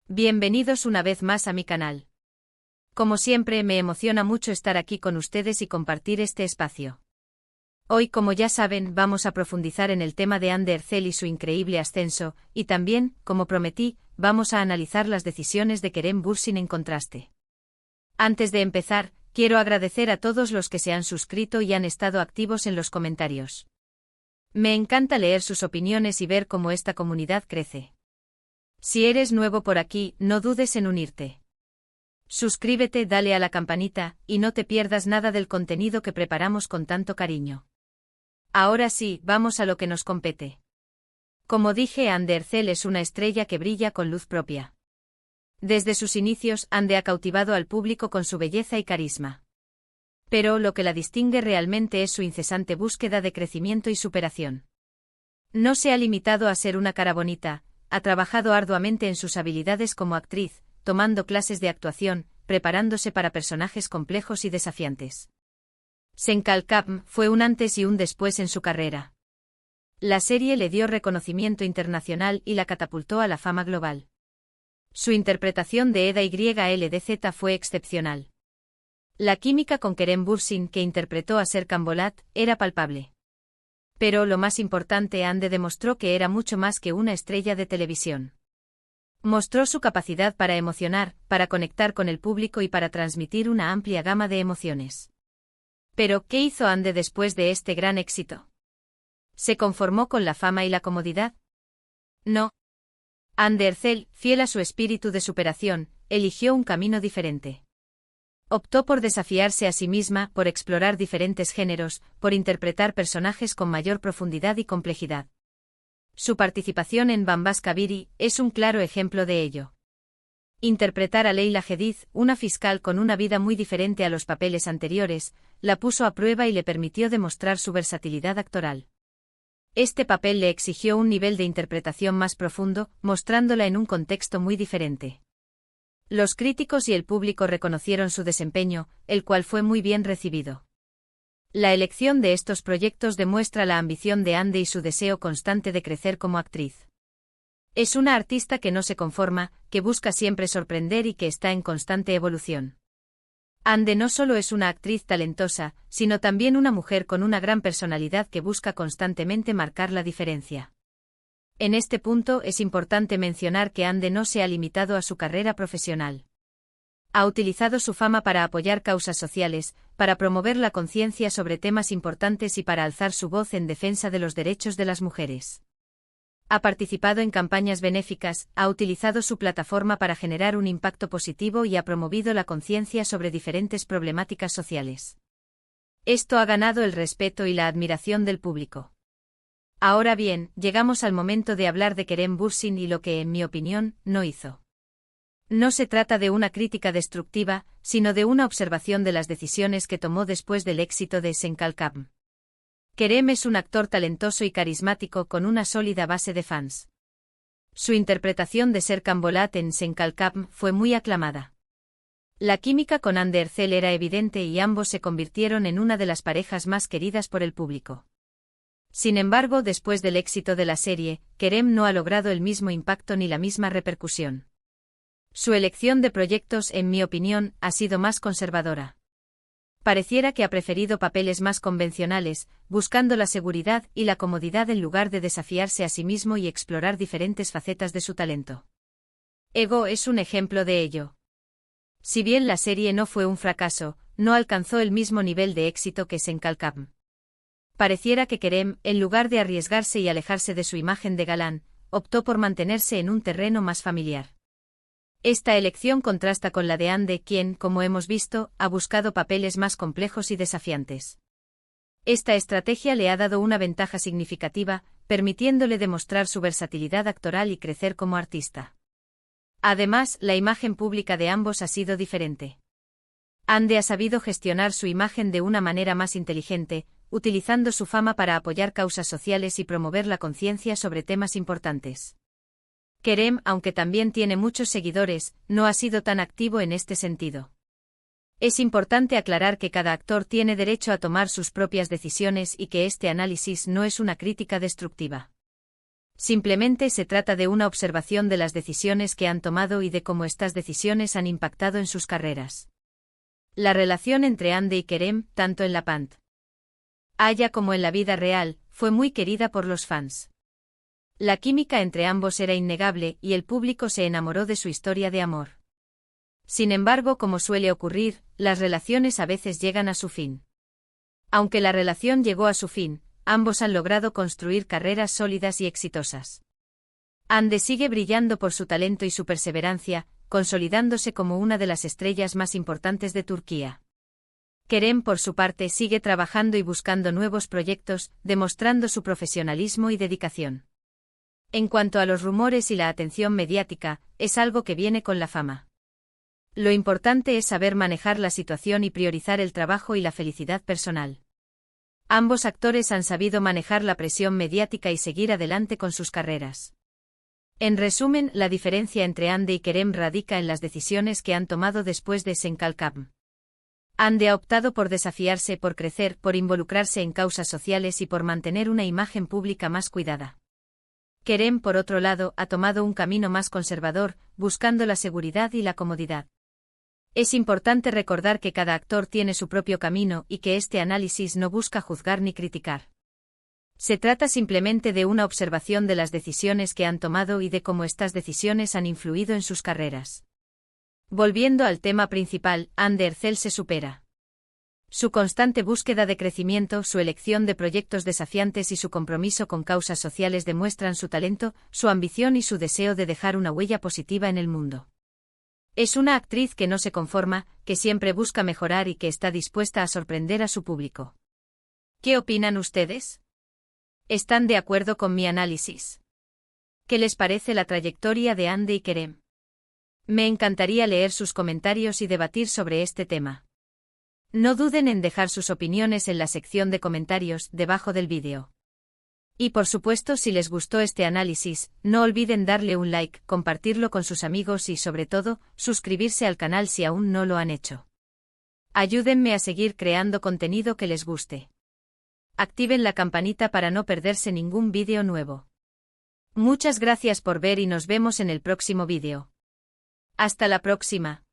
Bienvenidos una vez más a mi canal. Como siempre, me emociona mucho estar aquí con ustedes y compartir este espacio. Hoy, como ya saben, vamos a profundizar en el tema de Hande Erçel y su increíble ascenso, y también, como prometí, vamos a analizar las decisiones de Kerem Bürsin en contraste. Antes de empezar, quiero agradecer a todos los que se han suscrito y han estado activos en los comentarios. Me encanta leer sus opiniones y ver cómo esta comunidad crece. Si eres nuevo por aquí, no dudes en unirte. Suscríbete, dale a la campanita, y no te pierdas nada del contenido que preparamos con tanto cariño. Ahora sí, vamos a lo que nos compete. Como dije, Hande Erçel es una estrella que brilla con luz propia. Desde sus inicios, Hande ha cautivado al público con su belleza y carisma. Pero lo que la distingue realmente es su incesante búsqueda de crecimiento y superación. No se ha limitado a ser una cara bonita, ha trabajado arduamente en sus habilidades como actriz, tomando clases de actuación, preparándose para personajes complejos y desafiantes. Senkalkam fue un antes y un después en su carrera. La serie le dio reconocimiento internacional y la catapultó a la fama global. Su interpretación de Eda YLDZ fue excepcional. La química con Kerem Bürsin, que interpretó a Serkan Bolat, era palpable. Pero lo más importante, Hande demostró que era mucho más que una estrella de televisión. Mostró su capacidad para emocionar, para conectar con el público y para transmitir una amplia gama de emociones. Pero, ¿qué hizo Hande después de este gran éxito? ¿Se conformó con la fama y la comodidad? No. Hande Erçel, fiel a su espíritu de superación, eligió un camino diferente. Optó por desafiarse a sí misma, por explorar diferentes géneros, por interpretar personajes con mayor profundidad y complejidad. Su participación en Bambas Kabiri es un claro ejemplo de ello. Interpretar a Leyla Hadid, una fiscal con una vida muy diferente a los papeles anteriores, la puso a prueba y le permitió demostrar su versatilidad actoral. Este papel le exigió un nivel de interpretación más profundo, mostrándola en un contexto muy diferente. Los críticos y el público reconocieron su desempeño, el cual fue muy bien recibido. La elección de estos proyectos demuestra la ambición de Hande y su deseo constante de crecer como actriz. Es una artista que no se conforma, que busca siempre sorprender y que está en constante evolución. Hande no solo es una actriz talentosa, sino también una mujer con una gran personalidad que busca constantemente marcar la diferencia. En este punto es importante mencionar que Hande no se ha limitado a su carrera profesional. Ha utilizado su fama para apoyar causas sociales, para promover la conciencia sobre temas importantes y para alzar su voz en defensa de los derechos de las mujeres. Ha participado en campañas benéficas, ha utilizado su plataforma para generar un impacto positivo y ha promovido la conciencia sobre diferentes problemáticas sociales. Esto ha ganado el respeto y la admiración del público. Ahora bien, llegamos al momento de hablar de Kerem Bürsin y lo que, en mi opinión, no hizo. No se trata de una crítica destructiva, sino de una observación de las decisiones que tomó después del éxito de Senkalkam. Kerem es un actor talentoso y carismático con una sólida base de fans. Su interpretación de Serkan Bolat en Senkalkam fue muy aclamada. La química con Hande Erçel era evidente y ambos se convirtieron en una de las parejas más queridas por el público. Sin embargo, después del éxito de la serie, Kerem no ha logrado el mismo impacto ni la misma repercusión. Su elección de proyectos, en mi opinión, ha sido más conservadora. Pareciera que ha preferido papeles más convencionales, buscando la seguridad y la comodidad en lugar de desafiarse a sí mismo y explorar diferentes facetas de su talento. Ego es un ejemplo de ello. Si bien la serie no fue un fracaso, no alcanzó el mismo nivel de éxito que Senkalkam. Pareciera que Kerem, en lugar de arriesgarse y alejarse de su imagen de galán, optó por mantenerse en un terreno más familiar. Esta elección contrasta con la de Hande, quien, como hemos visto, ha buscado papeles más complejos y desafiantes. Esta estrategia le ha dado una ventaja significativa, permitiéndole demostrar su versatilidad actoral y crecer como artista. Además, la imagen pública de ambos ha sido diferente. Hande ha sabido gestionar su imagen de una manera más inteligente, utilizando su fama para apoyar causas sociales y promover la conciencia sobre temas importantes. Kerem, aunque también tiene muchos seguidores, no ha sido tan activo en este sentido. Es importante aclarar que cada actor tiene derecho a tomar sus propias decisiones y que este análisis no es una crítica destructiva. Simplemente se trata de una observación de las decisiones que han tomado y de cómo estas decisiones han impactado en sus carreras. La relación entre Andy y Kerem, tanto en la pantalla como en la vida real, fue muy querida por los fans. La química entre ambos era innegable y el público se enamoró de su historia de amor. Sin embargo, como suele ocurrir, las relaciones a veces llegan a su fin. Aunque la relación llegó a su fin, ambos han logrado construir carreras sólidas y exitosas. Hande sigue brillando por su talento y su perseverancia, consolidándose como una de las estrellas más importantes de Turquía. Kerem, por su parte, sigue trabajando y buscando nuevos proyectos, demostrando su profesionalismo y dedicación. En cuanto a los rumores y la atención mediática, es algo que viene con la fama. Lo importante es saber manejar la situación y priorizar el trabajo y la felicidad personal. Ambos actores han sabido manejar la presión mediática y seguir adelante con sus carreras. En resumen, la diferencia entre Hande y Kerem radica en las decisiones que han tomado después de Senkalkam. Hande ha optado por desafiarse, por crecer, por involucrarse en causas sociales y por mantener una imagen pública más cuidada. Kerem, por otro lado, ha tomado un camino más conservador, buscando la seguridad y la comodidad. Es importante recordar que cada actor tiene su propio camino y que este análisis no busca juzgar ni criticar. Se trata simplemente de una observación de las decisiones que han tomado y de cómo estas decisiones han influido en sus carreras. Volviendo al tema principal, Hande Erçel se supera. Su constante búsqueda de crecimiento, su elección de proyectos desafiantes y su compromiso con causas sociales demuestran su talento, su ambición y su deseo de dejar una huella positiva en el mundo. Es una actriz que no se conforma, que siempre busca mejorar y que está dispuesta a sorprender a su público. ¿Qué opinan ustedes? ¿Están de acuerdo con mi análisis? ¿Qué les parece la trayectoria de Hande y Kerem? Me encantaría leer sus comentarios y debatir sobre este tema. No duden en dejar sus opiniones en la sección de comentarios debajo del vídeo. Y por supuesto, si les gustó este análisis, no olviden darle un like, compartirlo con sus amigos y sobre todo, suscribirse al canal si aún no lo han hecho. Ayúdenme a seguir creando contenido que les guste. Activen la campanita para no perderse ningún vídeo nuevo. Muchas gracias por ver y nos vemos en el próximo vídeo. Hasta la próxima.